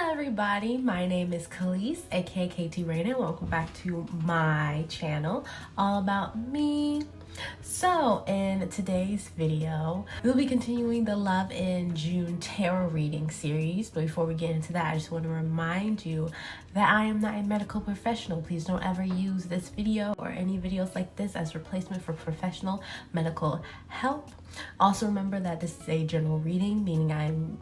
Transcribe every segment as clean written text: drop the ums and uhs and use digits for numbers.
Everybody, my name is Khalees, aka Raina. Welcome back to my channel, all about me. So in today's video, we'll be continuing the Love in June tarot reading series. But before we get into that, I just want to remind you that I am not a medical professional. Please don't ever use this video or any videos like this as replacement for professional medical help. Also remember that this is a general reading, meaning I'm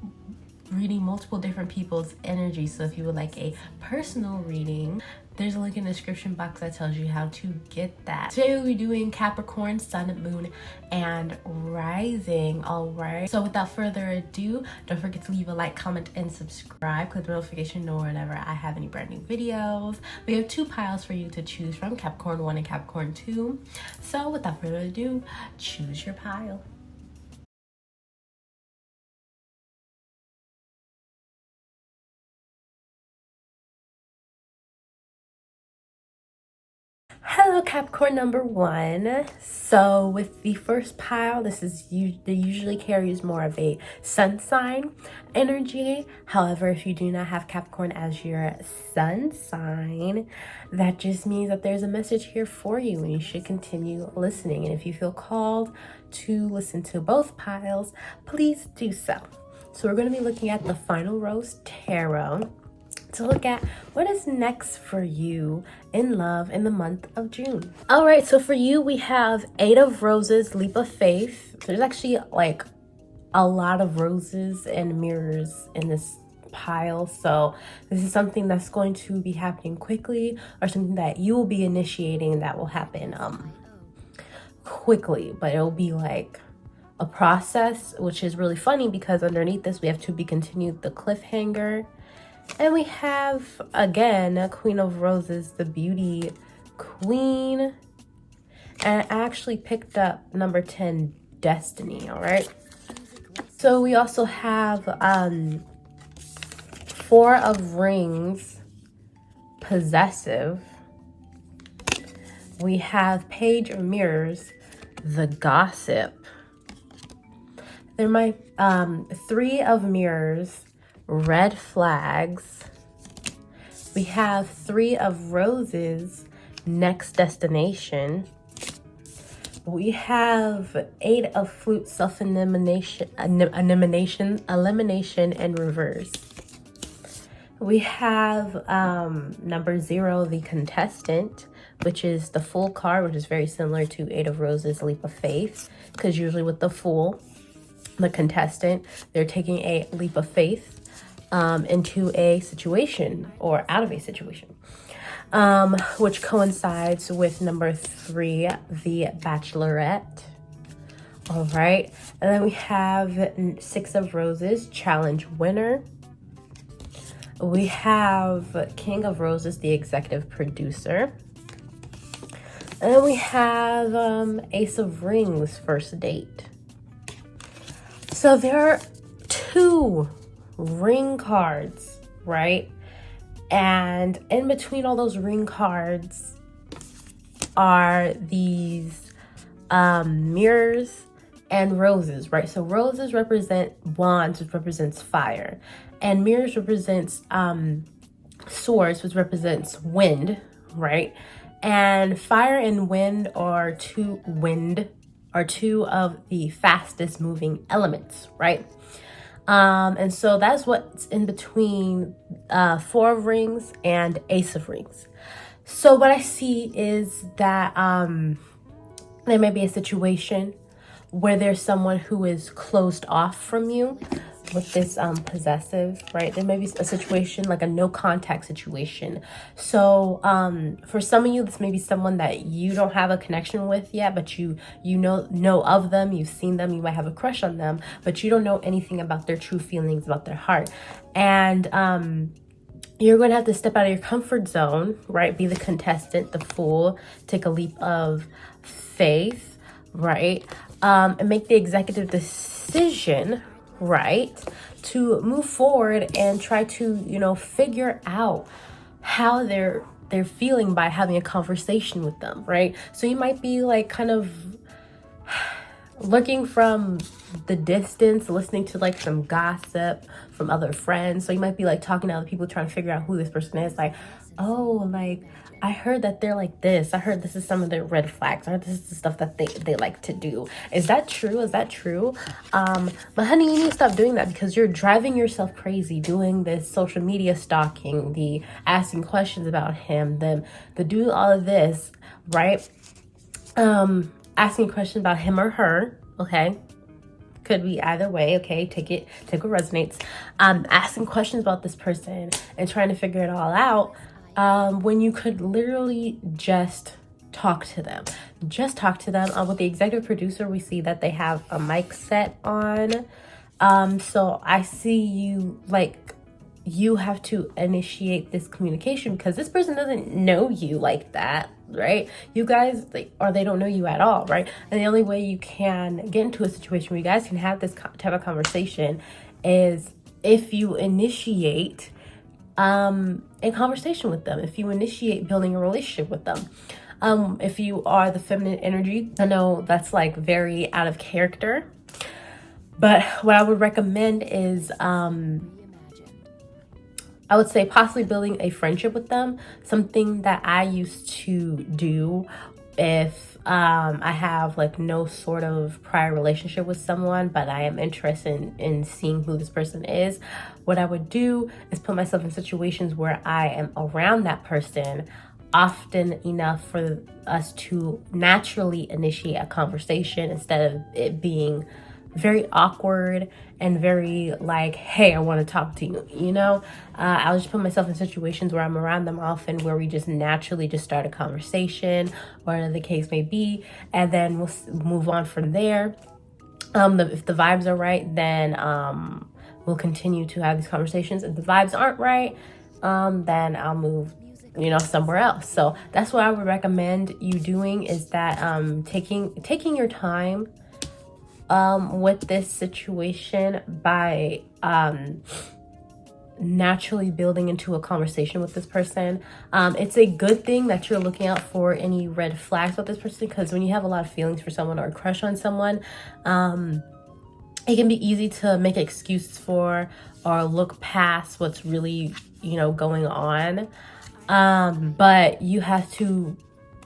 reading multiple different people's energy. So if you would like a personal reading, there's a link in the description box that tells you how to get that. Today we'll be doing Capricorn, Sun, Moon, and Rising. All right, so without further ado, don't forget to leave a like, comment, and subscribe. Click the notification know whenever I have any brand new videos. We have two piles for you to choose from, Capricorn 1 and Capricorn 2. So without further ado, choose your pile. Hello Capricorn number 1. So with the first pile, they usually carries more of a sun sign energy. However, if you do not have Capricorn as your sun sign, that just means that there's a message here for you and you should continue listening. And if you feel called to listen to both piles, please do so. So we're going to be looking at the Final Rose Tarot to look at what is next for you in love in the month of June. All right, so for you, we have 8 of Roses, Leap of Faith. There's actually like a lot of roses and mirrors in this pile. So this is something that's going to be happening quickly, or something that you will be initiating that will happen quickly, but it'll be like a process, which is really funny because underneath this we have to be continued, the cliffhanger. And we have, again, a Queen of Roses, the Beauty Queen. And I actually picked up number 10, Destiny, all right? So we also have 4 of Rings, Possessive. We have Page of Mirrors, the Gossip. There might 3 of Mirrors, Red Flags. We have 3 of Roses, Next Destination. We have 8 of Flute, Self-elimination, elimination, and reverse. We have number 0, the Contestant, which is the Fool card, which is very similar to 8 of Roses, Leap of Faith, because usually with the Fool, the Contestant, they're taking a leap of faith into a situation or out of a situation, which coincides with number 3, the Bachelorette. All right, and then we have 6 of Roses, Challenge Winner. We have King of Roses, the Executive Producer. And then we have Ace of Rings, First Date. So there are 2 ring cards, right? And in between all those ring cards are these mirrors and roses, right? So roses represent wands, which represents fire, and mirrors represents swords, which represents wind, right? And fire and wind are two of the fastest moving elements, right? And so that's what's in between 4 of Rings and Ace of Rings. So what I see is that there may be a situation where there's someone who is closed off from you with this possessive, right? There may be a situation like a no contact situation. So for some of you, this may be someone that you don't have a connection with yet, but you know of them, you've seen them, you might have a crush on them, but you don't know anything about their true feelings, about their heart. And you're going to have to step out of your comfort zone, right? Be the contestant, the fool, take a leap of faith, right? And make the executive decision, right, to move forward and try to, figure out how they're feeling by having a conversation with them, right? So you might be like kind of looking from the distance, listening to like some gossip from other friends. So you might be like talking to other people, trying to figure out who this person is. Like, oh, like I heard that they're like this. I heard this is some of their red flags. I heard this is the stuff that they like to do. Is that true? Is that true? But honey, you need to stop doing that, because you're driving yourself crazy doing this social media stalking, the asking questions about him, the doing all of this, right? Asking questions about him or her, okay? Could be either way, okay? Take what resonates. Asking questions about this person and trying to figure it all out, when you could literally just talk to them. Just talk to them. With the executive producer, we see that they have a mic set on. So I see you like, you have to initiate this communication, because this person doesn't know you like that, right? You guys, like, or they don't know you at all, right? And the only way you can get into a situation where you guys can have this type of conversation is if you initiate a conversation with them, if you initiate building a relationship with them. If you are the feminine energy, I know that's like very out of character, but what I would recommend is I would say possibly building a friendship with them. Something that I used to do if I have like no sort of prior relationship with someone, but I am interested in seeing who this person is. What I would do is put myself in situations where I am around that person often enough for us to naturally initiate a conversation, instead of it being very awkward and very like, hey, I want to talk to you, you know? I'll just put myself in situations where I'm around them often, where we just naturally just start a conversation, whatever the case may be, and then we'll move on from there. If the vibes are right, then we'll continue to have these conversations. If the vibes aren't right, then I'll move, you know, somewhere else. So that's what I would recommend you doing, is that taking your time with this situation by naturally building into a conversation with this person. It's a good thing that you're looking out for any red flags with this person, because when you have a lot of feelings for someone or a crush on someone, it can be easy to make excuses for or look past what's really, you know, going on. But you have to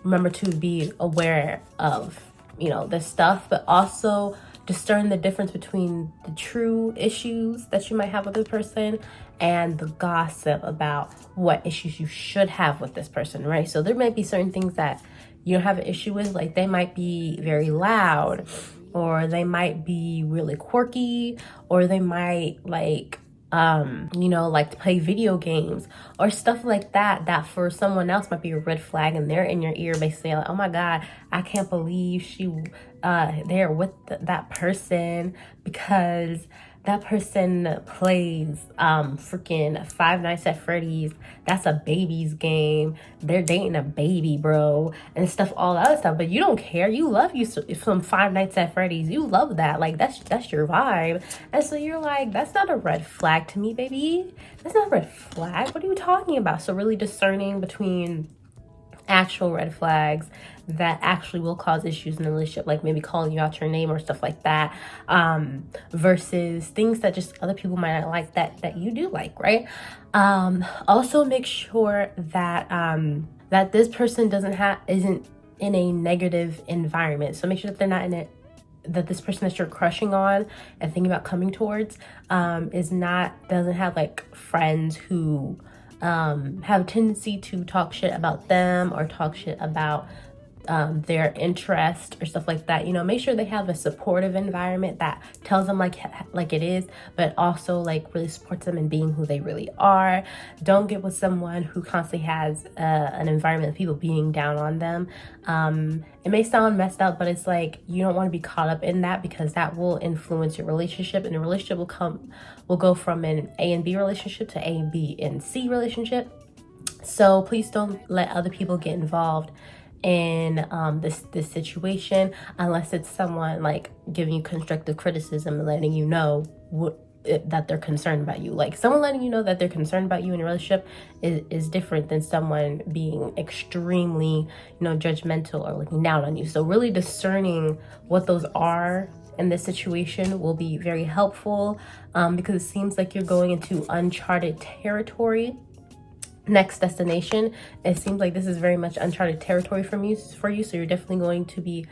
remember to be aware of, you know, this stuff, but also discern the difference between the true issues that you might have with this person and the gossip about what issues you should have with this person, right? So there might be certain things that you don't have an issue with, like they might be very loud, or they might be really quirky, or they might like you know, like to play video games or stuff like that, that for someone else might be a red flag, and they're in your ear basically like, oh my god, I can't believe she they're with that person because that person plays freaking Five Nights at Freddy's. That's a baby's game. They're dating a baby, bro, and stuff, all that other stuff. But you don't care. You love you some Five Nights at Freddy's. You love that. Like that's your vibe. And so you're like, that's not a red flag to me, baby. That's not a red flag. What are you talking about? So really discerning between actual red flags that actually will cause issues in a relationship, like maybe calling you out your name or stuff like that, versus things that just other people might not like that you do like, right? Also make sure that that this person isn't in a negative environment. So make sure that they're not in it, that this person that you're crushing on and thinking about coming towards doesn't have like friends who have a tendency to talk shit about them or talk shit about their interest or stuff like that. You know, make sure they have a supportive environment that tells them like it is, but also like really supports them in being who they really are. Don't get with someone who constantly has an environment of people being down on them. It may sound messed up, but it's like you don't want to be caught up in that, because that will influence your relationship, and the relationship will go from an A and B relationship to A, B, and C relationship. So please don't let other people get involved in this situation, unless it's someone like giving you constructive criticism and letting you know what that they're concerned about you. Like someone letting you know that they're concerned about you in a relationship is different than someone being extremely, judgmental or looking down on you. So really discerning what those are in this situation will be very helpful, because it seems like you're going into uncharted territory. Next destination, it seems like this is very much uncharted territory for you. So you're definitely going to be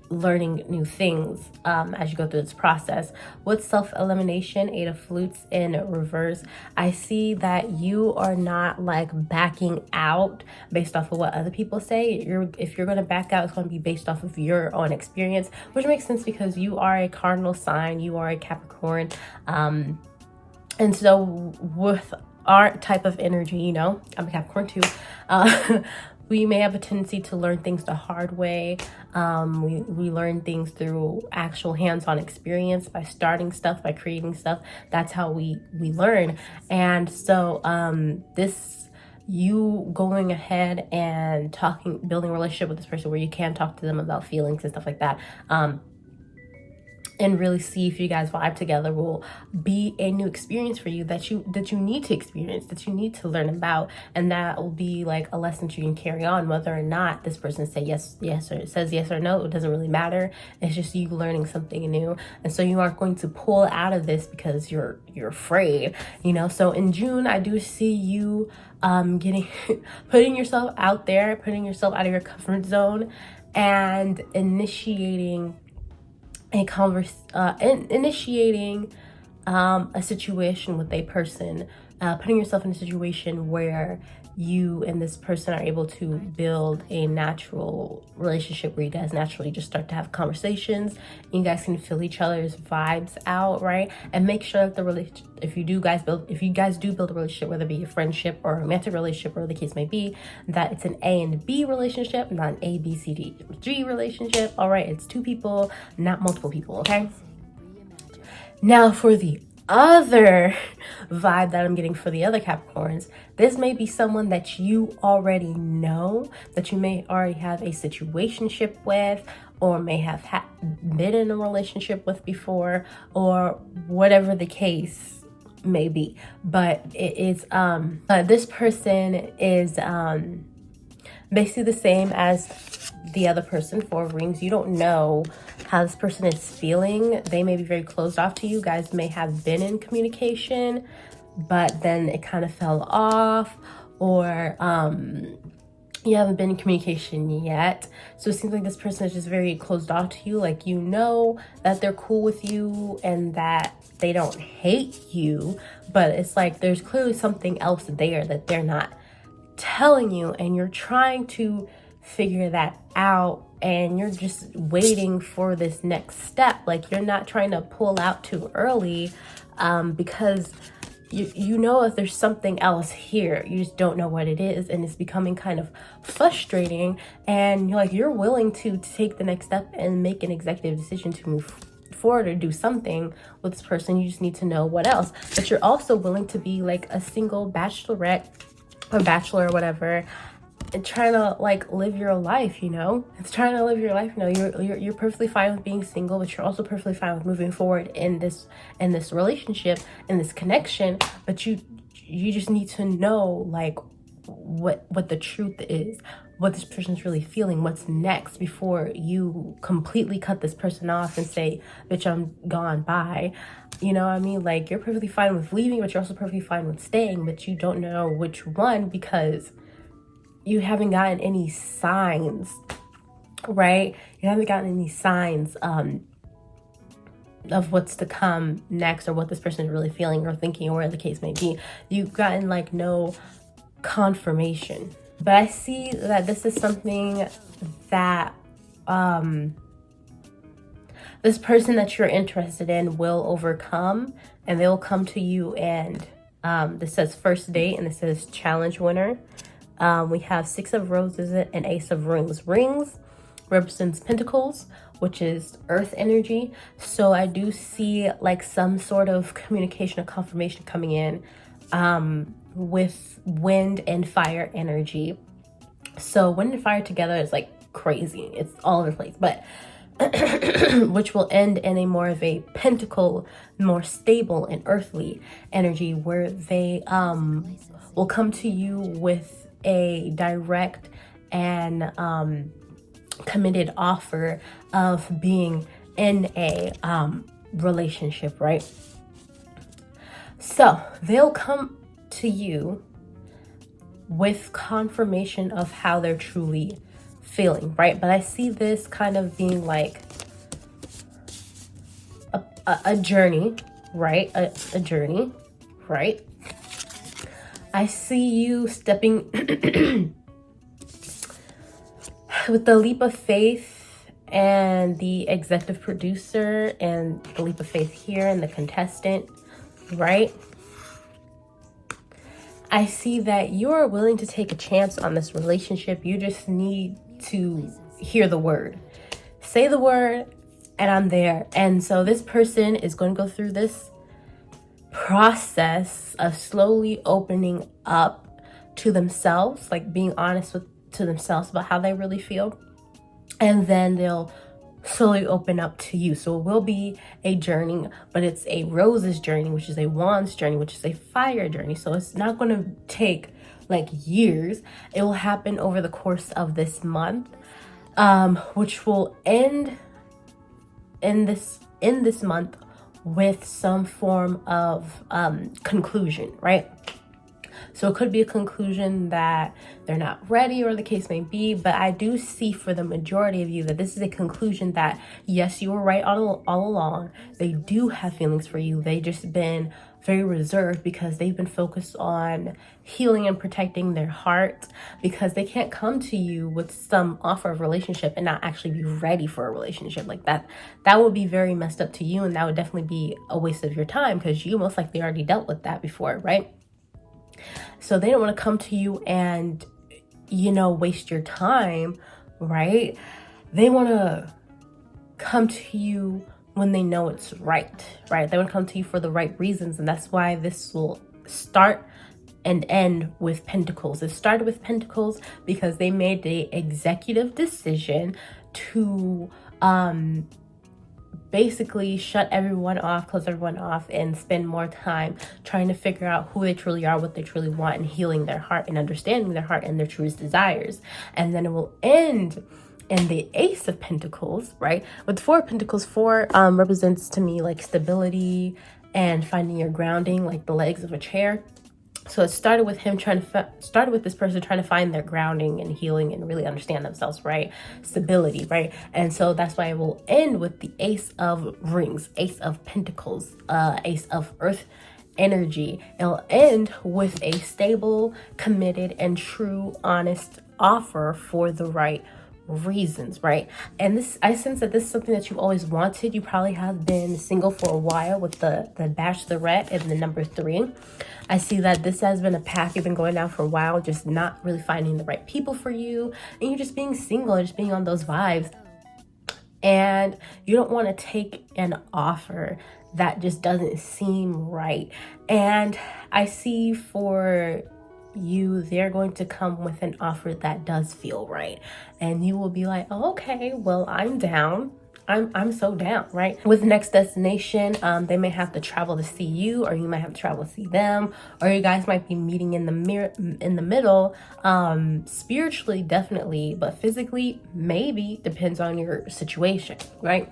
learning new things as you go through this process. With self-elimination, 8 of Flutes in reverse, I see that you are not like backing out based off of what other people say. If you're going to back out, it's going to be based off of your own experience, which makes sense because you are a cardinal sign, you are a Capricorn, and so with our type of energy, I'm a Capricorn too, we may have a tendency to learn things the hard way. We learn things through actual hands-on experience, by starting stuff, by creating stuff. That's how we learn. And so this, you going ahead and building a relationship with this person where you can talk to them about feelings and stuff like that, and really see if you guys vibe together, will be a new experience for you that you need to experience, that you need to learn about. And that will be like a lesson you can carry on, whether or not this person says yes or no. It doesn't really matter. It's just you learning something new. And so you aren't going to pull out of this because you're afraid, So in June, I do see you putting yourself out there, putting yourself out of your comfort zone, and initiating initiating a situation with a person, putting yourself in a situation where you and this person are able to build a natural relationship where you guys naturally just start to have conversations. You guys can feel each other's vibes out, right? And make sure that if you guys do build a relationship, whether it be a friendship or a romantic relationship, or the case may be, that it's an A and B relationship, not an A, B, C, D, G relationship. All right, it's 2 people, not multiple people, okay? Now for the other vibe that I'm getting for the other Capricorns, this may be someone that you already know, that you may already have a situationship with, or may have been in a relationship with before, or whatever the case may be. But it is this person is basically the same as the other person, 4 of Rings. You don't know how this person is feeling. They may be very closed off to you. Guys may have been in communication, but then it kind of fell off, or you haven't been in communication yet. So it seems like this person is just very closed off to you. Like, that they're cool with you and that they don't hate you, but it's like there's clearly something else there that they're not telling you, and you're trying to figure that out, and you're just waiting for this next step. Like, you're not trying to pull out too early, because you know if there's something else here. You just don't know what it is, and it's becoming kind of frustrating, and you're willing to take the next step and make an executive decision to move forward or do something with this person. You just need to know what else. But you're also willing to be like a single bachelorette or bachelor or whatever, and trying to like live your life. It's trying to live your life. You're perfectly fine with being single, but you're also perfectly fine with moving forward in this relationship, in this connection. But you just need to know like what the truth is, what this person's really feeling, what's next, before you completely cut this person off and say, bitch, I'm gone, bye. You know what I mean? Like, you're perfectly fine with leaving, but you're also perfectly fine with staying, but you don't know which one, because you haven't gotten any signs, right? You haven't gotten any signs of what's to come next, or what this person is really feeling or thinking, or whatever the case may be. You've gotten like no confirmation. But I see that this is something that this person that you're interested in will overcome, and they'll come to you. And this says first date, and this says challenge winner. We have 6 of Roses and Ace of Rings. Rings represents Pentacles, which is earth energy. So I do see like some sort of communication or confirmation coming in with wind and fire energy. So wind and fire together is like crazy. It's all over the place. But which will end in a more of a pentacle, more stable and earthly energy, where they will come to you with a direct and committed offer of being in a relationship, right? So they'll come to you with confirmation of how they're truly feeling, right? But I see this kind of being like a journey, right? A journey, right? I see you stepping with the leap of faith and the executive producer and the leap of faith here and the contestant, right? I see that you're willing to take a chance on this relationship. You just need to hear the word. Say the word and I'm there. And so this person is going to go through this process of slowly opening up to themselves, like being honest to themselves about how they really feel. And then they'll slowly open up to you. So it will be a journey, but it's a roses journey, which is a wands journey, which is a fire journey. So it's not going to take like years. It will happen over the course of this month, which will end in this month with some form of conclusion, right? So it could be a conclusion that they're not ready or the case may be, but I do see for the majority of you that this is a conclusion that, yes, you were right all along. They do have feelings for you. They just been very reserved because they've been focused on healing and protecting their heart, because they can't come to you with some offer of relationship and not actually be ready for a relationship like that. That would be very messed up to you, and that would definitely be a waste of your time because you most likely already dealt with that before, right? So they don't want to come to you and, waste your time, right? They want to come to you when they know it's right? They want to come to you for the right reasons. And that's why this will start and end with Pentacles. It started with Pentacles because they made the executive decision to basically shut everyone off, close everyone off, and spend more time trying to figure out who they truly are, what they truly want, and healing their heart and understanding their heart and their truest desires. And then it will end in the Ace of Pentacles, right? With the Four of Pentacles, four represents to me like stability and finding your grounding, like the legs of a chair. So it started with him started with this person trying to find their grounding and healing and really understand themselves, right? Stability, right? And so that's why it will end with the Ace of Rings, Ace of Pentacles, Ace of Earth energy. It'll end with a stable, committed, and true, honest offer for the right reasons, right? And this, I sense that this is something that you've always wanted. You probably have been single for a while with the Bachelorette and the number 3. I see that this has been a path you've been going down for a while, just not really finding the right people for you, and you're just being single and just being on those vibes, and you don't want to take an offer that just doesn't seem right. And I see for you, they're going to come with an offer that does feel right, and you will be like, oh, okay, well, I'm down. I'm so down, right? With next destination, they may have to travel to see you, or you might have to travel to see them, or you guys might be meeting in the middle, spiritually, definitely, but physically, maybe, depends on your situation, right?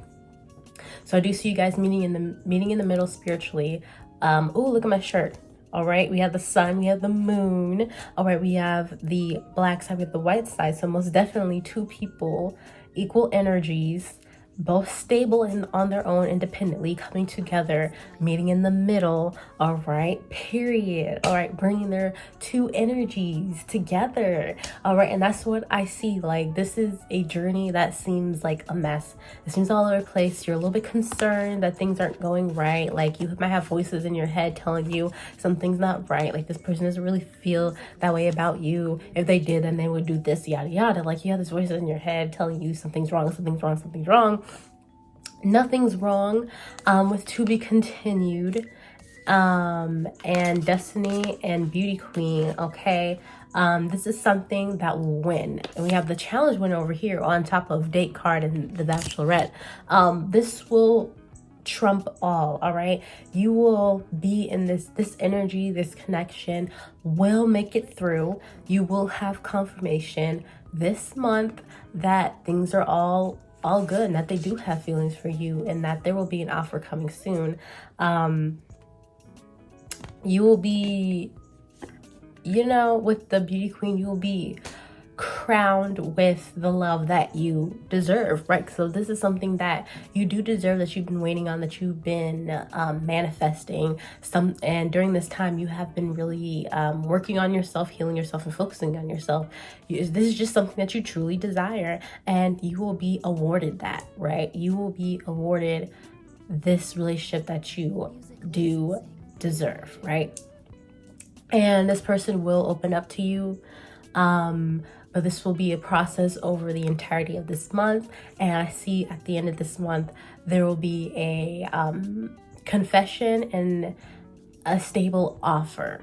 So I do see you guys meeting in the middle spiritually. Oh, look at my shirt. All right, we have the sun, we have the moon. All right, we have the black side with the white side. So most definitely 2 people, equal energies, both stable and on their own independently, coming together, meeting in the middle. All right, period. All right, bringing their 2 energies together. All right, and that's what I see. Like, this is a journey that seems like a mess. It seems all over the place. You're a little bit concerned that things aren't going right. Like, you might have voices in your head telling you something's not right. Like, this person doesn't really feel that way about you. If they did, then they would do this, yada yada. Like, you have this voices in your head telling you something's wrong, something's wrong, something's wrong. Nothing's wrong, with to be continued. and Destiny and Beauty Queen, okay? This is something that will win. And we have the challenge winner over here on top of Date card and the Bachelorette. This will trump all right? You will be in this energy, this connection will make it through. You will have confirmation this month that things are all good, and that they do have feelings for you, and that there will be an offer coming soon. You will be, you know, with the Beauty Queen, you will be crowned with the love that you deserve, right? So this is something that you do deserve, that you've been waiting on, that you've been manifesting and during this time you have been really working on yourself, healing yourself, and focusing on yourself. This is just something that you truly desire, and you will be awarded that, right? You will be awarded this relationship that you do deserve, right? And this person will open up to you, but this will be a process over the entirety of this month. And I see at the end of this month there will be a confession and a stable offer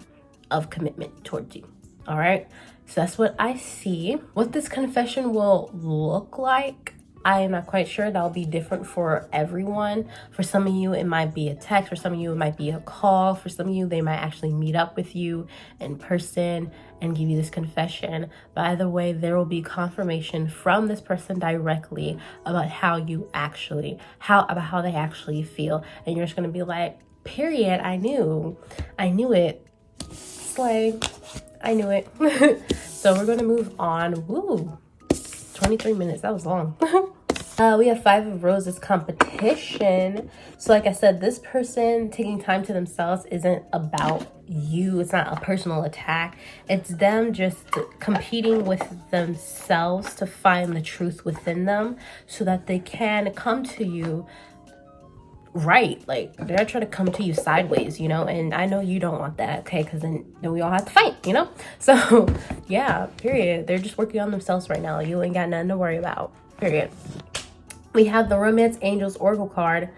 of commitment towards you. All right, so that's what I see. What this confession will look like, I am not quite sure. That'll be different for everyone. For some of you, it might be a text. For some of you, it might be a call. For some of you, they might actually meet up with you in person and give you this confession. But either way, there will be confirmation from this person directly about how they actually feel. And you're just gonna be like, period, I knew it. Slay, I knew it. So we're gonna move on. Woo, 23 minutes, that was long. We have 5 of Roses competition. So like I said, this person taking time to themselves isn't about you. It's not a personal attack. It's them just competing with themselves to find the truth within them so that they can come to you right. Like, they're trying to come to you sideways, you know, and I know you don't want that, okay, because then we all have to fight, you know. So yeah, period. They're just working on themselves right now. You ain't got nothing to worry about, period. We have the Romance Angels Oracle cards.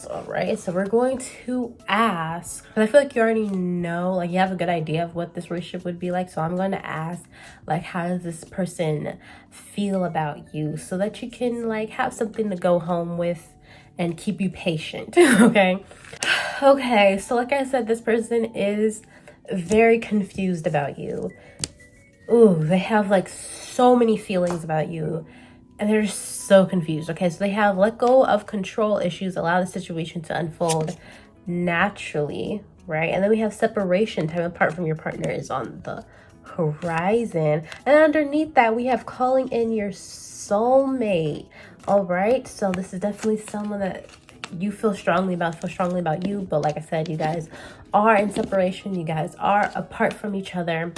All right, so we're going to ask, because I feel like you already know, like you have a good idea of what this relationship would be like. So I'm going to ask, like, how does this person feel about you, so that you can like have something to go home with and keep you patient. Okay, so like I said, this person is very confused about you. Ooh, they have like so many feelings about you, and they're just so confused. Okay, so they have let go of control issues, allow the situation to unfold naturally, right? And then we have separation, time apart from your partner is on the horizon. And underneath that, we have calling in your soulmate. All right, so this is definitely someone that you feel strongly about you. But like I said, you guys are in separation. You guys are apart from each other.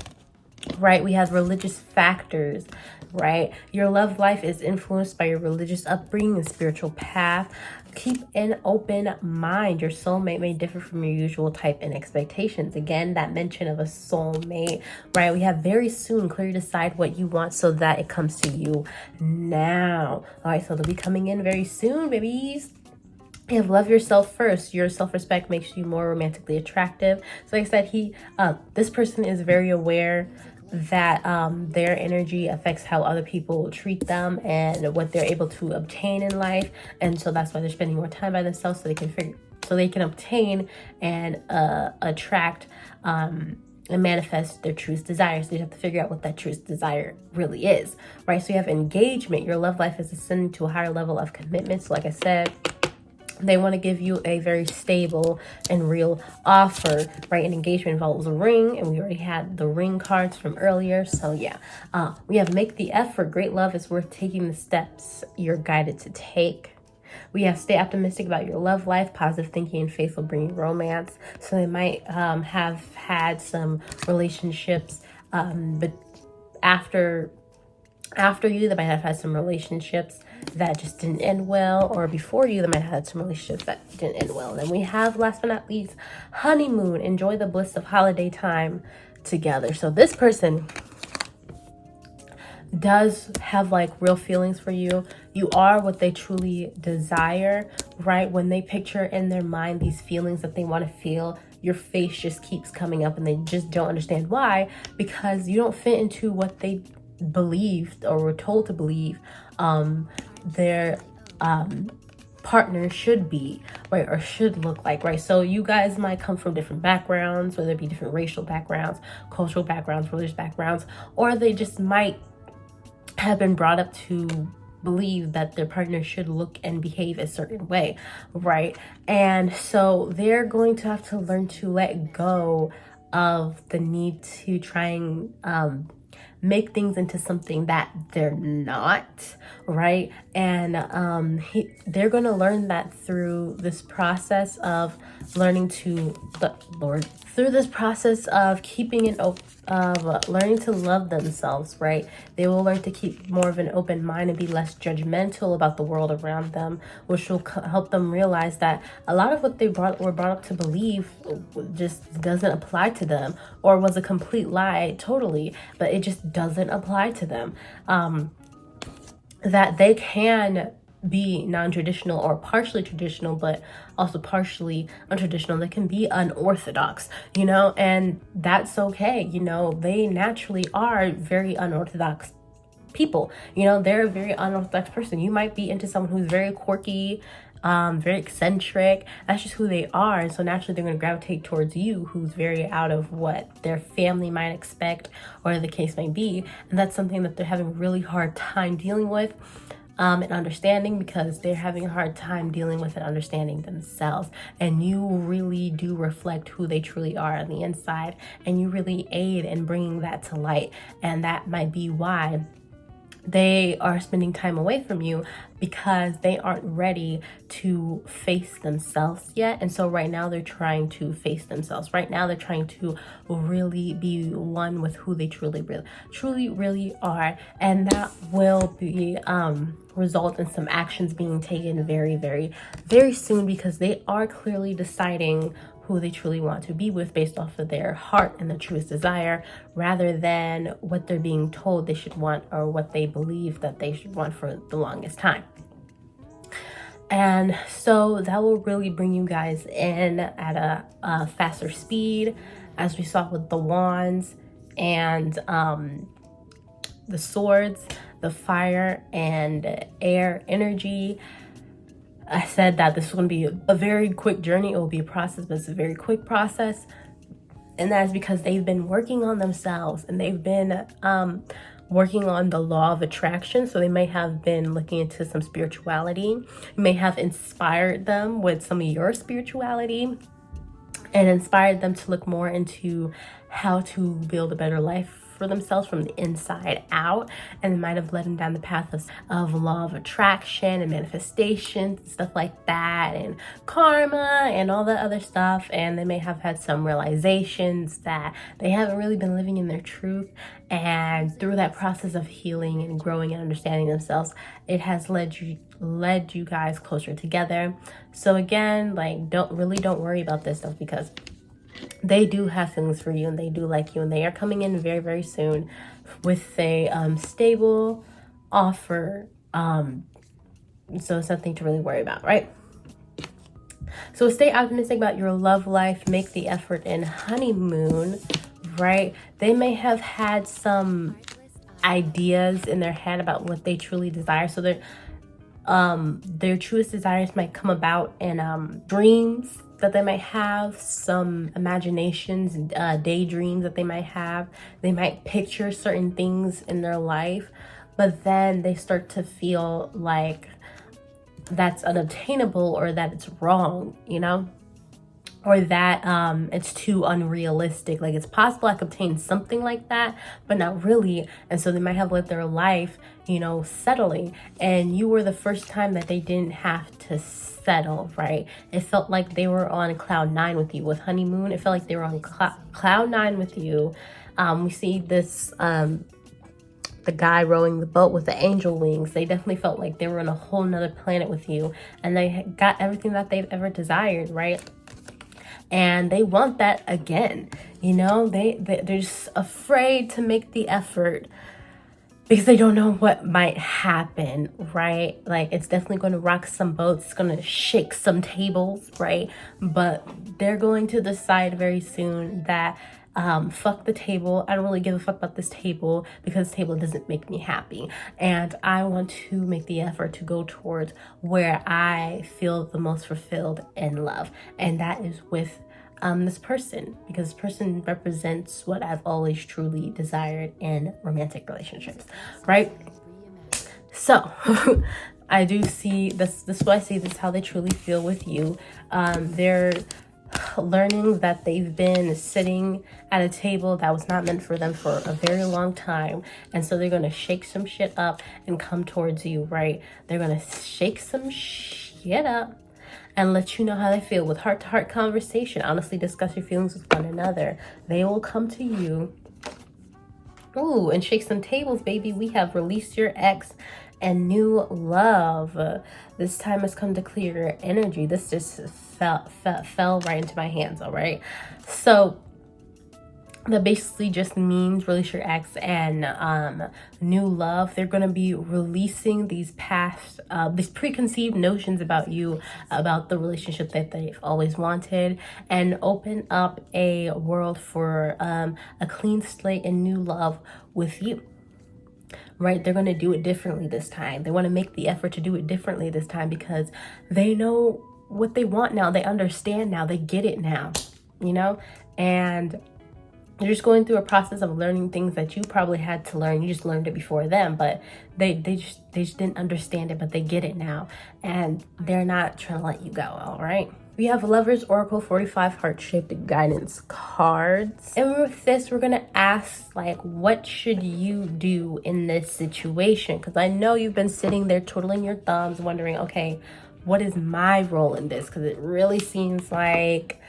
Right, we have religious factors, right? Your love life is influenced by your religious upbringing and spiritual path. Keep an open mind. Your soulmate may differ from your usual type and expectations. Again, that mention of a soulmate, right? We have very soon. Clearly decide what you want so that it comes to you now. All right, so they'll be coming in very soon, babies. You have love yourself first. Your self-respect makes you more romantically attractive. So like I said, this person is very aware that their energy affects how other people treat them and what they're able to obtain in life, and so that's why they're spending more time by themselves, so they can obtain and attract and manifest their truest desires. So you have to figure out what that truest desire really is, right? So you have engagement. Your love life is ascending to a higher level of commitment. So like I said, they want to give you a very stable and real offer, right? An engagement involves a ring, and we already had the ring cards from earlier. So yeah, we have make the effort. Great love is worth taking the steps you're guided to take. We have stay optimistic about your love life. Positive thinking and faith will bring you romance. So they might have had some relationships, but after you, they might have had some relationships that just didn't end well, or before you, they might have had some relationships that didn't end well. And then we have, last but not least, honeymoon. Enjoy the bliss of holiday time together. So this person, does have like real feelings for you. You are what they truly desire, right? When they picture in their mind these feelings that they want to feel, your face just keeps coming up and they just don't understand why, because you don't fit into what they believed or were told to believe their partner should be, right, or should look like, right? So you guys might come from different backgrounds, whether it be different racial backgrounds, cultural backgrounds, religious backgrounds, or they just might have been brought up to believe that their partner should look and behave a certain way, right? And so they're going to have to learn to let go of the need to try and make things into something that they're not, right? And they're going to learn that through this process of learning to through this process of keeping an open, of learning to love themselves, right? They will learn to keep more of an open mind and be less judgmental about the world around them, which will help them realize that a lot of what they were brought up to believe just doesn't apply to them, or was a complete lie totally, but it just doesn't apply to them. That they can be non-traditional or partially traditional, but also partially untraditional. They can be unorthodox, you know, and that's okay. You know, they naturally are very unorthodox people. You know, they're a very unorthodox person. You might be into someone who's very quirky, very eccentric. That's just who they are. And so naturally they're going to gravitate towards you, who's very out of what their family might expect, or the case may be. And that's something that they're having a really hard time dealing with and understanding, because they're having a hard time dealing with and understanding themselves. And you really do reflect who they truly are on the inside, and you really aid in bringing that to light. And that might be why they are spending time away from you, because they aren't ready to face themselves yet. And so right now they're trying to face themselves. Right now they're trying to really be one with who they truly really are. And that will be result in some actions being taken very soon, because they are clearly deciding who they truly want to be with based off of their heart and their truest desire, rather than what they're being told they should want, or what they believe that they should want for the longest time. And so that will really bring you guys in at a faster speed, as we saw with the wands and the swords, the fire and air energy. I said that this is going to be a very quick journey. It will be a process, but it's a very quick process. And that is because they've been working on themselves, and they've been working on the law of attraction. So they may have been looking into some spirituality. You may have inspired them with some of your spirituality, and inspired them to look more into how to build a better life for themselves from the inside out, and it might have led them down the path of law of attraction and manifestation and stuff like that, and karma and all that other stuff. And they may have had some realizations that they haven't really been living in their truth, and through that process of healing and growing and understanding themselves, it has led you guys closer together. So again, like, don't worry about this stuff, because they do have feelings for you, and they do like you, and they are coming in very soon with a stable offer. So it's nothing to really worry about, right? So stay optimistic about your love life. Make the effort in honeymoon, right? They may have had some ideas in their head about what they truly desire. So their truest desires might come about in dreams that they might have, some imaginations, daydreams that they might have. They might picture certain things in their life, but then they start to feel like that's unobtainable, or that it's wrong, you know, or that it's too unrealistic. Like, it's possible I could obtain something like that, but not really. And so they might have lived their life, you know, settling, and you were the first time that they didn't have to settle, right? It felt like they were on cloud 9 with you. With honeymoon, it felt like they were on cloud 9 with you. We see this the guy rowing the boat with the angel wings. They definitely felt like they were on a whole nother planet with you, and they got everything that they've ever desired, right? And they want that again. You know, they're just afraid to make the effort because they don't know what might happen, right? Like, it's definitely going to rock some boats, it's going to shake some tables, right? But they're going to decide very soon that fuck the table. I don't really give a fuck about this table because this table doesn't make me happy. And I want to make the effort to go towards where I feel the most fulfilled and love. And that is with this person, because this person represents what I've always truly desired in romantic relationships, right? So I do see this is what I see, this is how they truly feel with you. They're learning that they've been sitting at a table that was not meant for them for a very long time, and so they're going to shake some shit up and come towards you, right? They're going to shake some shit up and let you know how they feel with heart-to-heart conversation. Honestly discuss your feelings with one another. They will come to you, ooh, and shake some tables, baby. We have released your ex and new love. This time has come to clear your energy. This just fell right into my hands, all right? So that basically just means release your ex and new love. They're going to be releasing these past, these preconceived notions about you, about the relationship that they've always wanted, and open up a world for a clean slate and new love with you. Right? They're going to do it differently this time. They want to make the effort to do it differently this time because they know what they want now. They understand now. They get it now, you know? And they're just going through a process of learning things that you probably had to learn. You just learned it before them, but they just didn't understand it, but they get it now. And they're not trying to let you go, all right? We have Lovers Oracle 45 heart-shaped guidance cards. And with this, we're going to ask, like, what should you do in this situation? Because I know you've been sitting there twiddling your thumbs wondering, okay, what is my role in this? Because it really seems like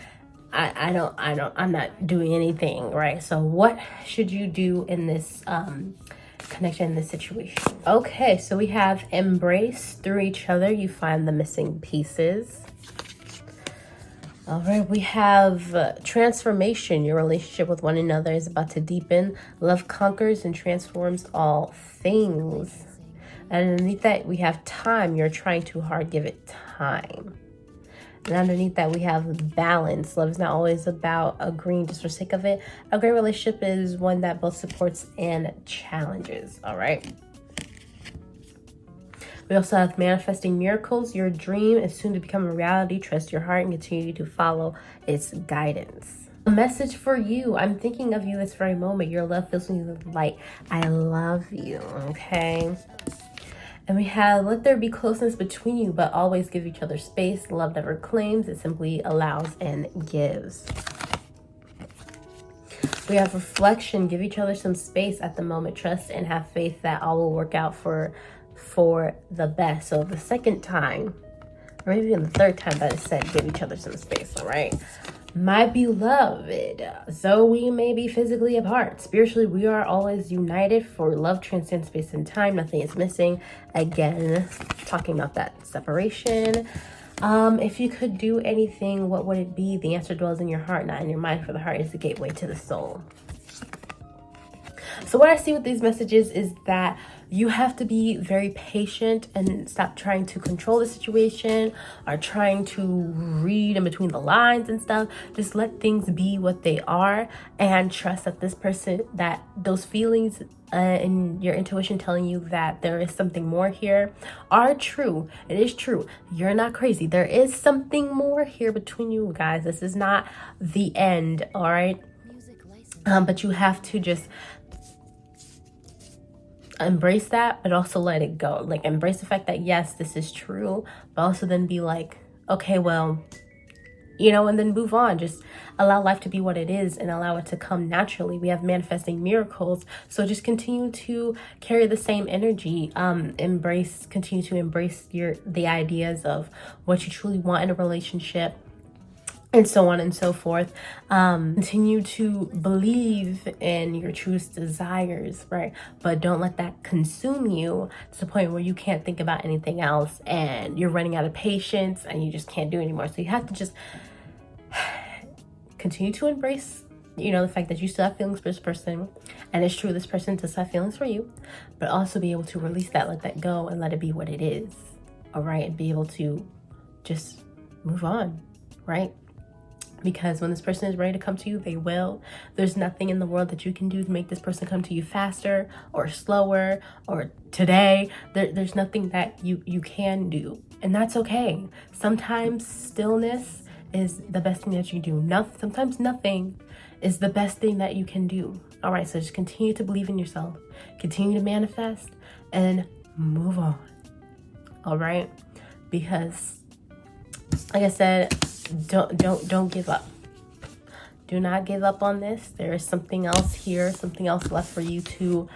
I'm not doing anything, right? So what should you do in this connection, in this situation? Okay, so we have embrace. Through each other, you find the missing pieces. All right, we have transformation. Your relationship with one another is about to deepen. Love conquers and transforms all things. And underneath that, we have time. You're trying too hard, give it time. And underneath that, we have balance. Love is not always about agreeing just for sake of it. A great relationship is one that both supports and challenges, all right? We also have manifesting miracles. Your dream is soon to become a reality. Trust your heart and continue to follow its guidance. A message for you. I'm thinking of you this very moment. Your love fills me with light. I love you, okay? And we have let there be closeness between you, but always give each other space. Love never claims. It simply allows and gives. We have reflection. Give each other some space at the moment. Trust and have faith that all will work out for the best. So the second time, or maybe even the third time that is said, give each other some space, all right? My beloved, though we may be physically apart, spiritually we are always united, for love transcends space and time. Nothing is missing. Again, talking about that separation. If you could do anything, what would it be? The answer dwells in your heart, not in your mind, for the heart is the gateway to the soul. So what I see with these messages is that you have to be very patient and stop trying to control the situation or trying to read in between the lines and stuff. Just let things be what they are and trust that this person, that those feelings and your intuition telling you that there is something more here are true. It is true. You're not crazy. There is something more here between you guys. This is not the end, all right? But you have to just embrace that, but also let it go. Like, embrace the fact that yes, this is true, but also then be like, okay, well, you know, and then move on. Just allow life to be what it is and allow it to come naturally. We have manifesting miracles, so just continue to carry the same energy. Continue to embrace the ideas of what you truly want in a relationship, and so on and so forth. Continue to believe in your truest desires, right? But don't let that consume you to the point where you can't think about anything else and you're running out of patience and you just can't do anymore. So you have to just continue to embrace you know, the fact that you still have feelings for this person, and it's true, this person does have feelings for you, but also be able to release that, let that go, and let it be what it is. All right, and be able to just move on, right? Because when this person is ready to come to you, they will. There's nothing in the world that you can do to make this person come to you faster or slower or today. There's nothing that you can do, and that's okay. Sometimes stillness is the best thing that you can do. Sometimes nothing is the best thing that you can do. All right, so just continue to believe in yourself, continue to manifest, and move on. All right, because like I said, don't give up. Do not give up on this. There is something else here, something else left for you to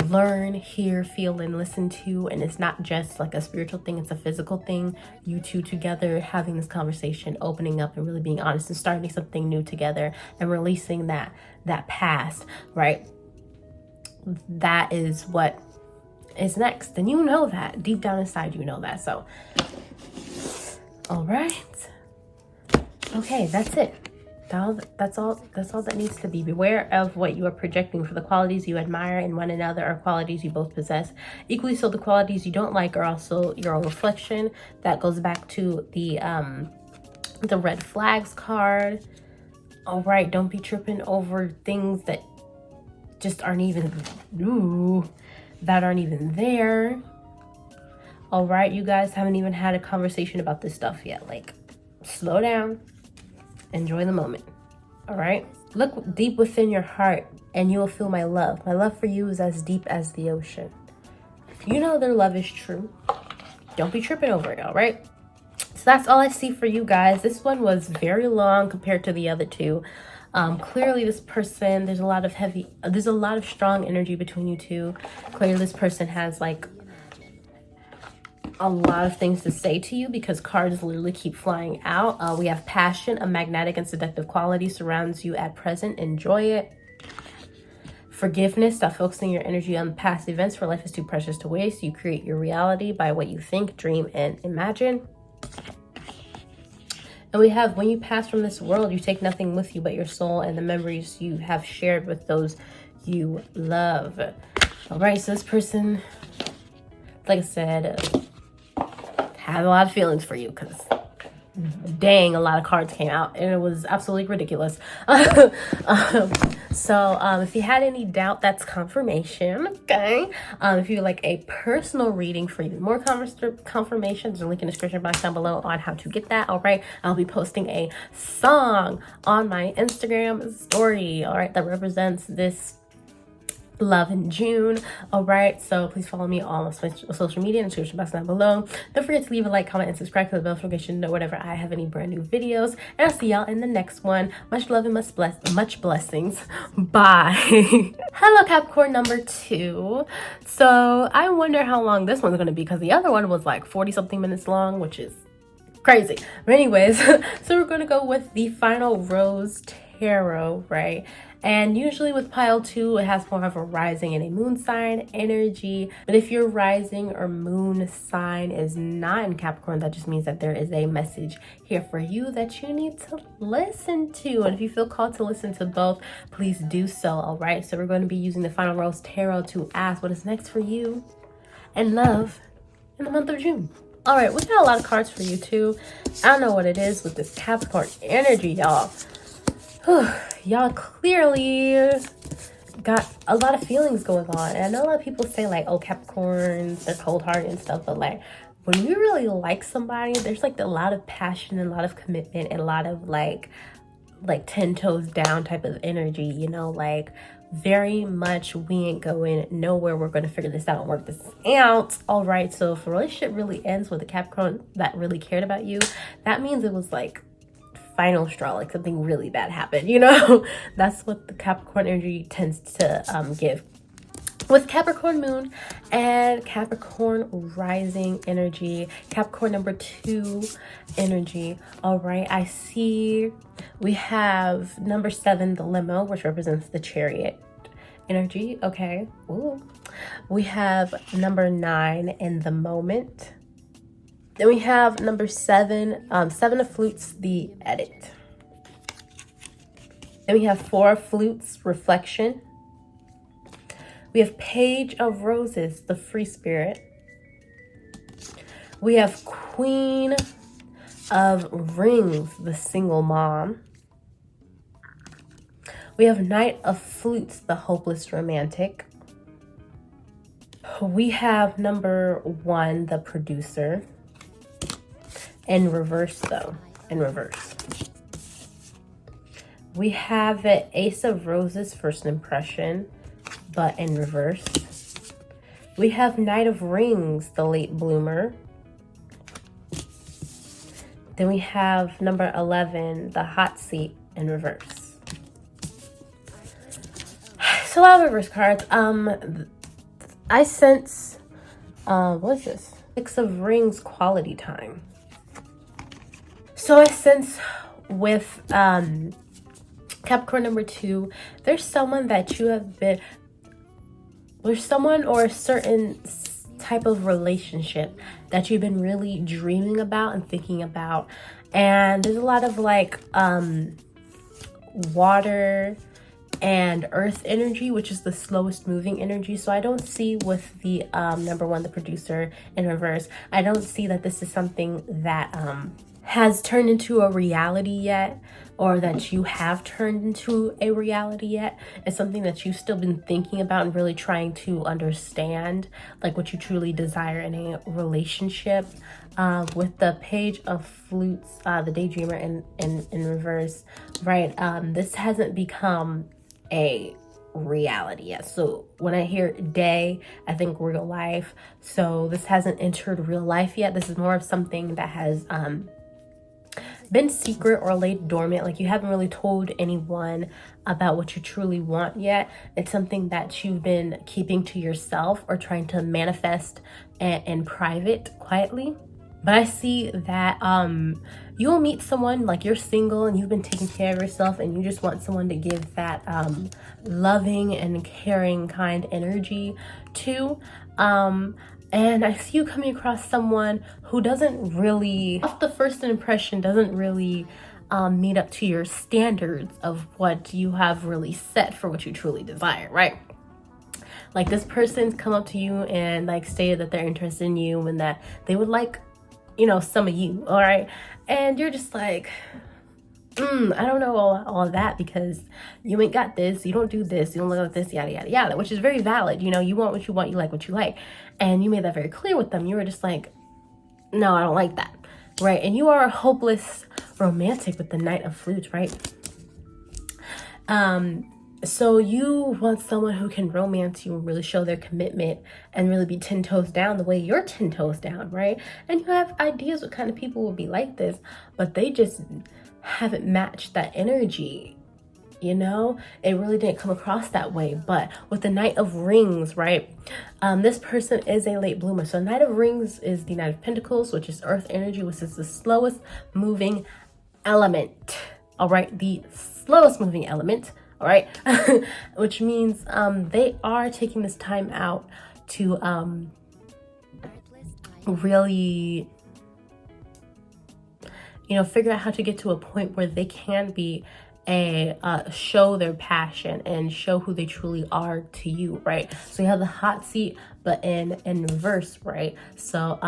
learn, hear, feel, and listen to. And it's not just like a spiritual thing, it's a physical thing. You two together having this conversation, opening up and really being honest and starting something new together and releasing that past, right? That is what is next. And you know that deep down inside, you know that. So all right, okay, that's it. That's all that needs to be. Beware of what you are projecting, for the qualities you admire in one another are qualities you both possess. Equally so, the qualities you don't like are also your own reflection. That goes back to the red flags card. All right, don't be tripping over things that just aren't even there. All right, you guys haven't even had a conversation about this stuff yet. Like, slow down, enjoy the moment. All right, look deep within your heart and you will feel my love. My love for you is as deep as the ocean. If you know their love is true, don't be tripping over it. All right, so that's all I see for you guys. This one was very long compared to the other two. Clearly this person, there's a lot of strong energy between you two. Clearly this person has like a lot of things to say to you, because cards literally keep flying out. We have passion, a magnetic and seductive quality surrounds you at present. Enjoy it. Forgiveness, stop focusing your energy on past events, for life is too precious to waste. You create your reality by what you think, dream, and imagine. And we have, when you pass from this world, you take nothing with you but your soul and the memories you have shared with those you love. All right, so this person, like I said, had a lot of feelings for you, because dang, a lot of cards came out and it was absolutely ridiculous. So if you had any doubt, that's confirmation. Okay, if you like a personal reading for even more confirmation, there's a link in the description box down below on how to get that. All right, I'll be posting a song on my Instagram story, all right, that represents this love in June. All right, so please follow me on social media in the description box down below. Don't forget to leave a like, comment, and subscribe to the bell notification to know whenever I have any brand new videos, and I'll see y'all in the next one. Much love and much blessings. Bye. Hello Capricorn number 2. So I wonder how long this one's gonna be, because the other one was like 40 something minutes long, which is crazy. But anyways, so we're gonna go with the final rose tarot, right? And usually with pile 2, it has more of a rising and a moon sign energy. But if your rising or moon sign is not in Capricorn, that just means that there is a message here for you that you need to listen to. And if you feel called to listen to both, please do so. All right, so we're going to be using the final rose tarot to ask what is next for you and love in the month of June. All right, we got a lot of cards for you too. I don't know what it is with this Capricorn energy, y'all. Y'all clearly got a lot of feelings going on. And I know a lot of people say like, oh, Capricorns, they're cold-hearted and stuff, but like when you really like somebody, there's like a lot of passion and a lot of commitment and a lot of like 10 toes down type of energy, you know, like very much we ain't going nowhere, we're going to figure this out and work this out. All right, so if a relationship really ends with a Capricorn that really cared about you, that means it was like final straw, like something really bad happened, you know. That's what the Capricorn energy tends to give. With Capricorn moon and Capricorn rising energy, Capricorn number 2 energy. All right, I see we have number 7, the limo, which represents the chariot energy. Okay. Ooh. We have number 9 in the moment. Then we have number 7, 7 of flutes, the edit. Then we have Four of Flutes, reflection. We have Page of Roses, the free spirit. We have Queen of Rings, the single mom. We have Knight of Flutes, the hopeless romantic. We have number 1, the producer. In reverse though, in reverse. We have the Ace of Roses, first impression, but in reverse. We have Knight of Rings, the late bloomer. Then we have number 11, the hot seat, in reverse. So a lot of reverse cards. I sense, what is this? Six of Rings, quality time. So I sense with Capricorn number 2, there's someone that you have been, there's someone or a certain type of relationship that you've been really dreaming about and thinking about. And there's a lot of like water and earth energy, which is the slowest moving energy. So I don't see with the number 1, the producer, in reverse, I don't see that this is something that has turned into a reality yet, or that you have turned into a reality yet. It's something that you've still been thinking about and really trying to understand, like what you truly desire in a relationship. With the Page of Flutes, the daydreamer in reverse, right? This hasn't become a reality yet. So when I hear day, I think real life. So this hasn't entered real life yet. This is more of something that has been secret or laid dormant. Like you haven't really told anyone about what you truly want yet. It's something that you've been keeping to yourself or trying to manifest in private, quietly. But I see that you'll meet someone, like you're single and you've been taking care of yourself and you just want someone to give that loving and caring, kind energy to. And I see you coming across someone who doesn't really, off the first impression, doesn't really meet up to your standards of what you have really set for what you truly desire, right? Like this person's come up to you and like stated that they're interested in you and that they would like, you know, some of you, all right? And you're just like, I don't know all of that because you ain't got this, you don't do this, you don't look like this, yada, yada, yada, which is very valid. You know, you want what you want, you like what you like. And you made that very clear with them. You were just like, no, I don't like that, right? And you are a hopeless romantic with the Knight of Flutes, right? So you want someone who can romance you and really show their commitment and really be 10 toes down the way you're 10 toes down, right? And you have ideas what kind of people will be like this, but they just haven't matched that energy, you know? It really didn't come across that way. But with the Knight of Rings, right? This person is a late bloomer. So Knight of Rings is the Knight of Pentacles, which is earth energy, which is the slowest moving element. All right, the slowest moving element. All right, which means they are taking this time out to really, you know, figure out how to get to a point where they can be show their passion and show who they truly are to you, right? So you have the hot seat, but in reverse, right? So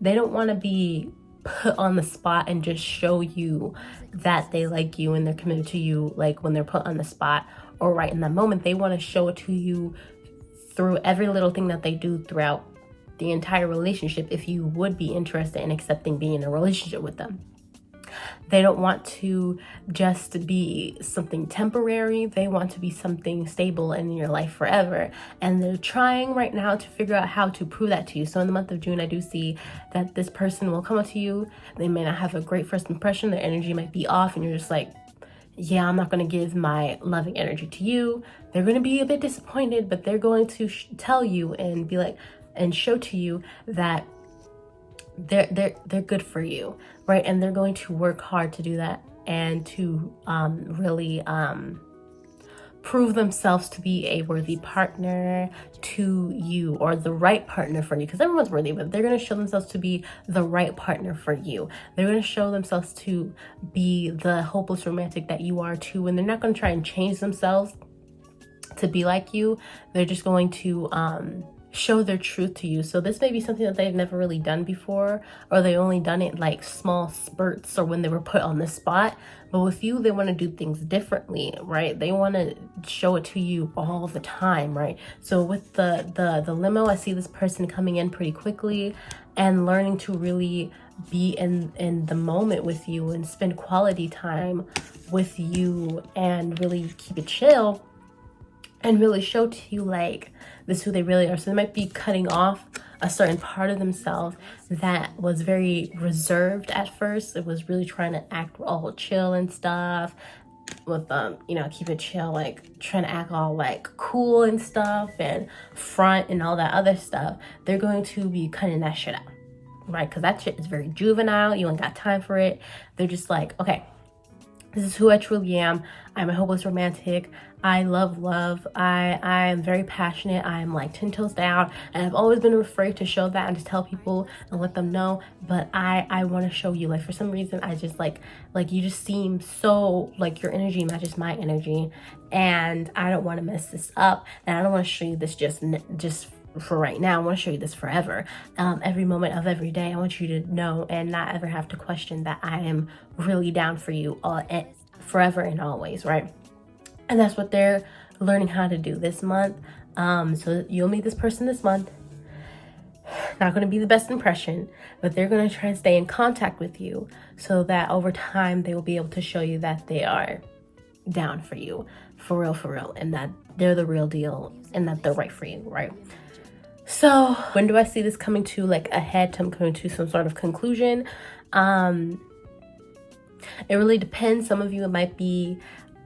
they don't want to be put on the spot and just show you that they like you and they're committed to you, like when they're put on the spot or right in that moment. They want to show it to you through every little thing that they do throughout the entire relationship, if you would be interested in accepting being in a relationship with them. They don't want to just be something temporary. They want to be something stable in your life forever. And they're trying right now to figure out how to prove that to you. So in the month of June, I do see that this person will come up to you. They may not have a great first impression. Their energy might be off and you're just like, yeah, I'm not going to give my loving energy to you. They're going to be a bit disappointed, but they're going to tell you and be like, and show to you that they're good for you, right? And they're going to work hard to do that and to really prove themselves to be a worthy partner to you, or the right partner for you, because everyone's worthy, but they're going to show themselves to be the right partner for you. They're going to show themselves to be the hopeless romantic that you are too, and they're not going to try and change themselves to be like you. They're just going to show their truth to you. So this may be something that they've never really done before, or they only done it like small spurts or when they were put on the spot. But with you, they want to do things differently, right? They want to show it to you all the time, right? So with the limo, I see this person coming in pretty quickly and learning to really be in the moment with you and spend quality time with you and really keep it chill and really show to you like this is who they really are. So they might be cutting off a certain part of themselves that was very reserved at first. It was really trying to act all chill and stuff with you know, keep it chill, like trying to act all like cool and stuff and front and all that other stuff. They're going to be cutting that shit out, right? Because that shit is very juvenile. You ain't got time for it. They're just like, okay, this is who I truly am. I'm a hopeless romantic. I love love. I am very passionate. I'm like 10 toes down, and I've always been afraid to show that and to tell people and let them know. But I want to show you, like, for some reason, I just like you just seem so like your energy matches my energy, and I don't want to mess this up, and I don't want to show you this just for right now. I want to show you this forever. Every moment of every day, I want you to know and not ever have to question that I am really down for you forever and always, right? And that's what they're learning how to do this month. So you'll meet this person this month. Not going to be the best impression, but they're going to try and stay in contact with you so that over time they will be able to show you that they are down for you, for real, and that they're the real deal and that they're right for you, right? So when do I see this coming to like a head, coming to some sort of conclusion? It really depends. Some of you, it might be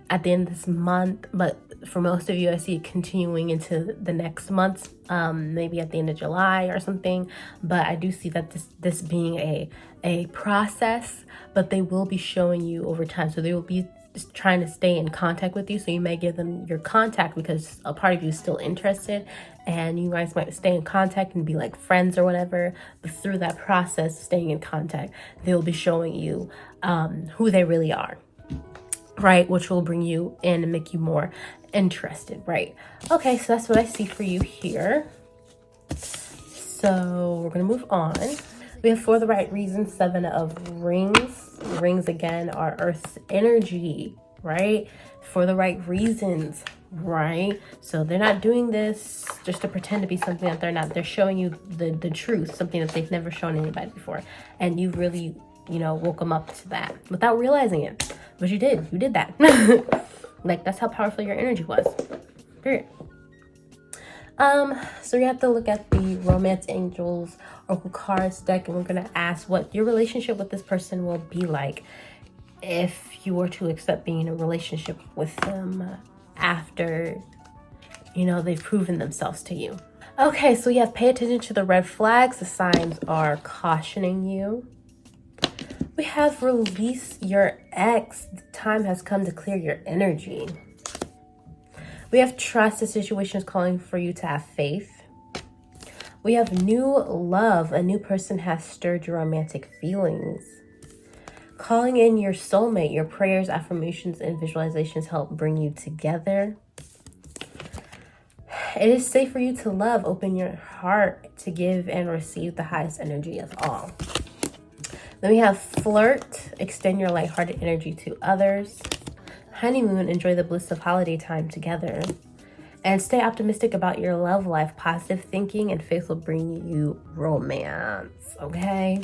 at the end of this month, but for most of you, I see it continuing into the next month, maybe at the end of July or something. But I do see that this being a process, but they will be showing you over time. So they will be trying to stay in contact with you. So you may give them your contact because a part of you is still interested, and you guys might stay in contact and be like friends or whatever. But through that process, staying in contact, they'll be showing you who they really are, right? Which will bring you in and make you more interested, right? Okay, so that's what I see for you here. So we're gonna move on. We have for the right reasons, 7 of rings. Rings again are Earth's energy, right? For the right reasons, right? So they're not doing this just to pretend to be something that they're not. They're showing you the truth, something that they've never shown anybody before, and you really, you know, woke them up to that without realizing it. But you did that. Like, that's how powerful your energy was, period. So you have to look at the Romance Angels Oracle cards deck, and we're going to ask what your relationship with this person will be like if you were to accept being in a relationship with them after, you know, they've proven themselves to you. Okay, so you have pay attention to the red flags. The signs are cautioning you. We have release your ex. The time has come to clear your energy. We have trust. The situation is calling for you to have faith. We have new love. A new person has stirred your romantic feelings. Calling in your soulmate. Your prayers, affirmations, and visualizations help bring you together. It is safe for you to love. Open your heart to give and receive the highest energy of all. Then we have flirt. Extend your lighthearted energy to others. Honeymoon. Enjoy the bliss of holiday time together. And stay optimistic about your love life. Positive thinking and faith will bring you romance. Okay?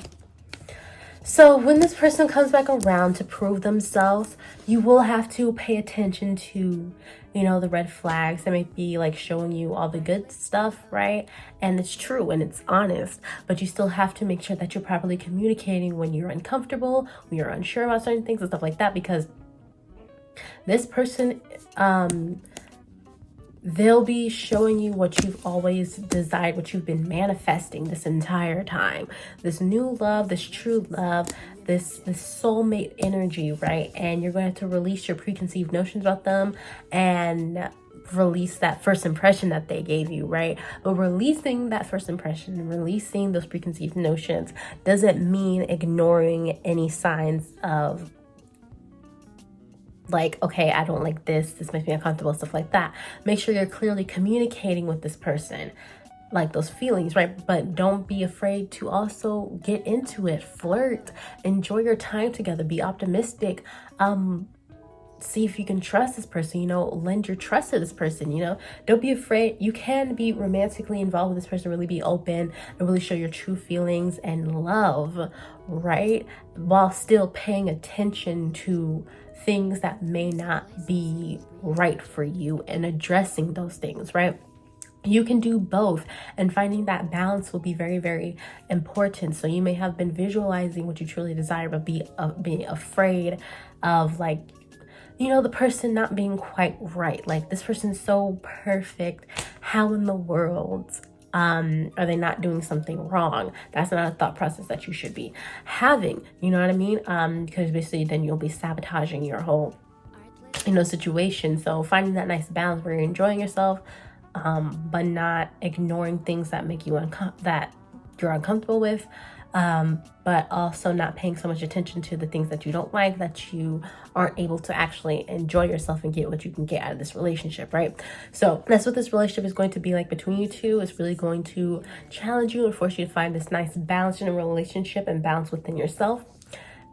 So when this person comes back around to prove themselves, you will have to pay attention to, you know, the red flags. They might be like showing you all the good stuff, right? And it's true and it's honest, but you still have to make sure that you're properly communicating when you're uncomfortable, when you're unsure about certain things and stuff like that, because this person, they'll be showing you what you've always desired, what you've been manifesting this entire time. This new love, this true love, this soulmate energy, right? And you're going to have to release your preconceived notions about them and release that first impression that they gave you, right? But releasing that first impression and releasing those preconceived notions doesn't mean ignoring any signs of like, okay, I don't like this makes me uncomfortable, stuff like that. Make sure you're clearly communicating with this person, like those feelings, right? But don't be afraid to also get into it, flirt, enjoy your time together, be optimistic, see if you can trust this person, you know, lend your trust to this person, you know, don't be afraid. You can be romantically involved with this person, really be open and really show your true feelings and love, right? While still paying attention to things that may not be right for you and addressing those things, right? You can do both, and finding that balance will be very, very important. So you may have been visualizing what you truly desire, but being afraid of, like, you know, the person not being quite right. Like, this person's so perfect. How in the world are they not doing something wrong? That's not a thought process that you should be having. You know what I mean? Because basically then you'll be sabotaging your whole, you know, situation. So finding that nice balance where you're enjoying yourself, but not ignoring things that make you that you're uncomfortable with, but also not paying so much attention to the things that you don't like, that you aren't able to actually enjoy yourself and get what you can get out of this relationship, right? So that's what this relationship is going to be like between you two. It's really going to challenge you and force you to find this nice balance in a relationship and balance within yourself.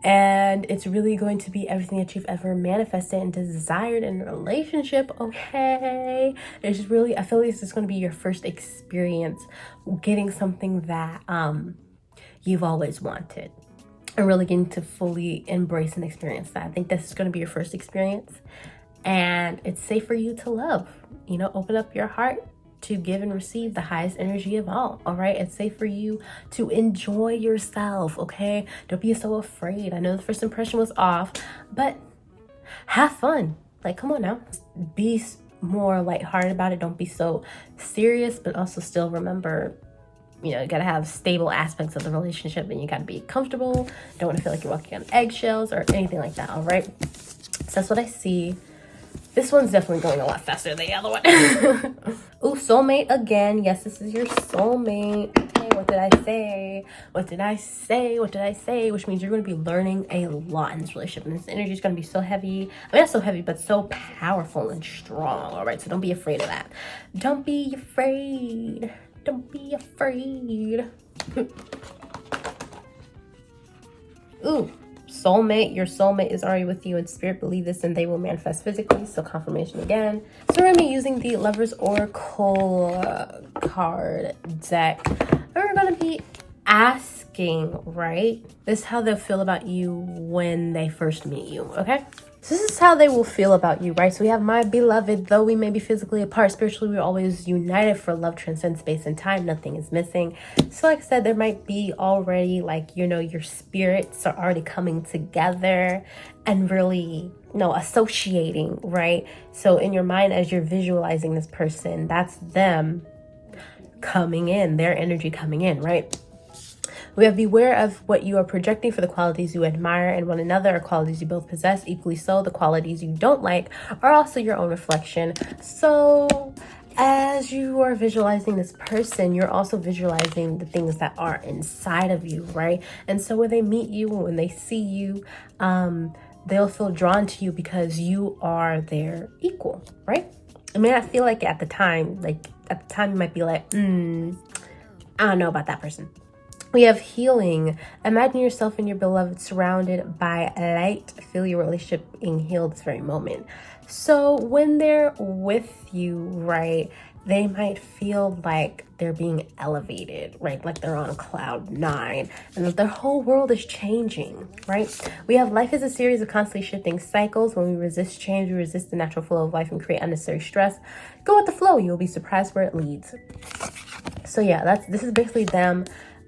And it's really going to be everything that you've ever manifested and desired in a relationship, okay? It's just really, I feel like this is going to be your first experience getting something that you've always wanted, and really getting to fully embrace and experience that. I think this is going to be your first experience, and it's safe for you to love. You know, open up your heart to give and receive the highest energy of all right? It's safe for you to enjoy yourself, okay? Don't be so afraid. I know the first impression was off, but have fun. Like, come on now. Be more lighthearted about it. Don't be so serious, but also still remember, you know, you gotta have stable aspects of the relationship, and you gotta be comfortable. Don't want to feel like you're walking on eggshells or anything like that, all right? So that's what I see. This one's definitely going a lot faster than the other one. Ooh, soulmate again. Yes, this is your soulmate. Okay, what did I say? What did I say? What did I say? Which means you're going to be learning a lot in this relationship. And this energy is going to be so heavy. I mean, not so heavy, but so powerful and strong. All right, so don't be afraid of that. Don't be afraid. Don't be afraid. Ooh. Soulmate, your soulmate is already with you in spirit. Believe this and they will manifest physically. So confirmation again. So we're going to be using the Lovers Oracle card deck. We're going to be asking, right? This is how they'll feel about you when they first meet you, okay? So this is how they will feel about you, right? So we have my beloved, though we may be physically apart, spiritually we're always united, for love transcends space and time. Nothing is missing. So like I said, there might be already, like, you know, your spirits are already coming together and really, you know, associating, right? So in your mind, as you're visualizing this person, that's them coming in, their energy coming in, right? We have beware of what you are projecting, for the qualities you admire in one another are qualities you both possess. Equally so, the qualities you don't like are also your own reflection. So as you are visualizing this person, you're also visualizing the things that are inside of you, right? And so when they meet you, when they see you, they'll feel drawn to you because you are their equal, right? I mean, I feel like at the time you might be like, I don't know about that person. We have healing. Imagine yourself and your beloved surrounded by light. Feel your relationship being healed this very moment. So when they're with you, right, they might feel like they're being elevated, right? Like they're on cloud 9 and that their whole world is changing, right? We have life is a series of constantly shifting cycles. When we resist change, we resist the natural flow of life and create unnecessary stress. Go with the flow. You'll be surprised where it leads. So yeah, this is basically them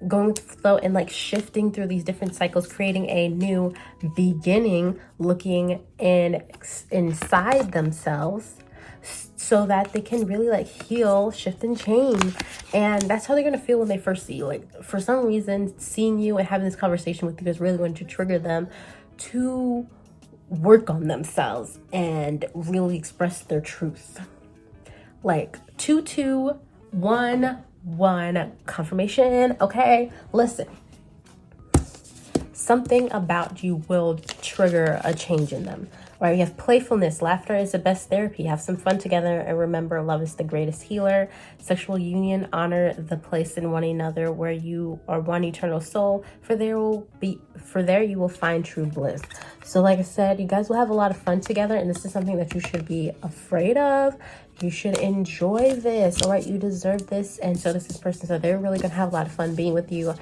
going with the flow and like shifting through these different cycles, creating a new beginning, looking inside themselves, so that they can really like heal, shift, and change. And that's how they're gonna feel when they first see you. Like, for some reason, seeing you and having this conversation with you is really going to trigger them to work on themselves and really express their truth. Like 2211 confirmation. Okay, listen, something about you will trigger a change in them. Right, we have playfulness. Laughter is the best therapy. Have some fun together, and remember, love is the greatest healer. Sexual union, honor the place in one another where you are one eternal soul. For there you will find true bliss. So like I said, you guys will have a lot of fun together, and this is something that you should be afraid of. You should enjoy this. All right, you deserve this, and so does this person. So they're really gonna have a lot of fun being with you.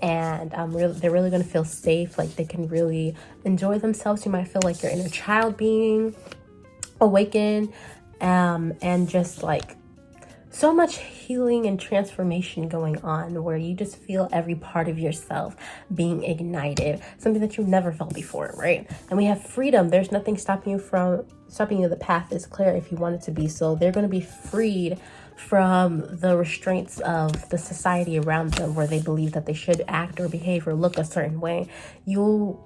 And they're really going to feel safe, like they can really enjoy themselves. You might feel like your inner child being awakened, and just like so much healing and transformation going on, where you just feel every part of yourself being ignited, something that you've never felt before, right? And we have freedom. There's nothing stopping you. The path is clear if you want it to be. So they're going to be freed from the restraints of the society around them, where they believe that they should act or behave or look a certain way. Your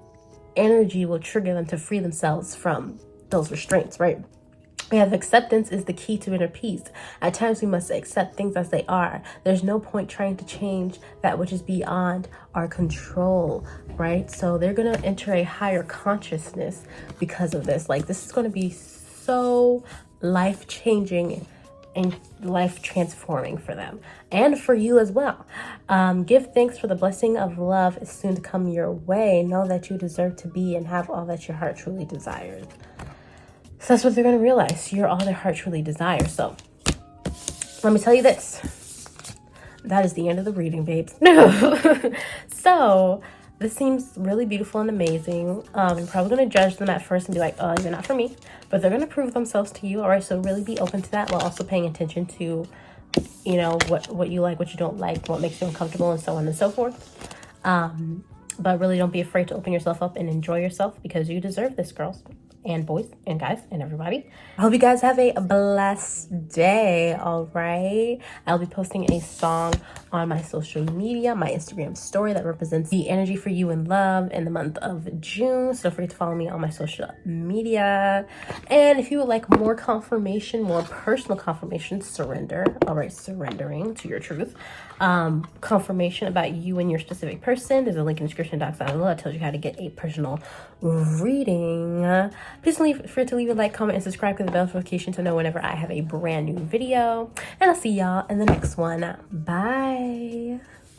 energy will trigger them to free themselves from those restraints, right? We have acceptance is the key to inner peace. At times we must accept things as they are. There's no point trying to change that which is beyond our control, right? So they're going to enter a higher consciousness because of this. Like, this is going to be so life-changing and life transforming for them and for you as well. Give thanks for the blessing of love is soon to come your way. Know that you deserve to be and have all that your heart truly desires. So that's what they're going to realize. You're all their heart truly desires. So let me tell you this. That is the end of the reading, babes. So this seems really beautiful and amazing. You're probably going to judge them at first and be like, oh, you're not for me. But they're going to prove themselves to you. All right, so really be open to that, while also paying attention to, you know, what you like, what you don't like, what makes you uncomfortable, and so on and so forth. But really don't be afraid to open yourself up and enjoy yourself, because you deserve this, girls and boys and guys and everybody. I hope you guys have a blessed day. All right, I'll be posting a song on my social media, my Instagram story, that represents the energy for you in love in the month of June. So don't forget to follow me on my social media. And if you would like more confirmation, more personal confirmation, surrender. All right, surrendering to your truth. Confirmation about you and your specific person, there's a link in the description box down below that tells you how to get a personal reading. Please feel free to leave a like, comment, and subscribe to the bell notification to know whenever I have a brand new video. And I'll see y'all in the next one. Bye.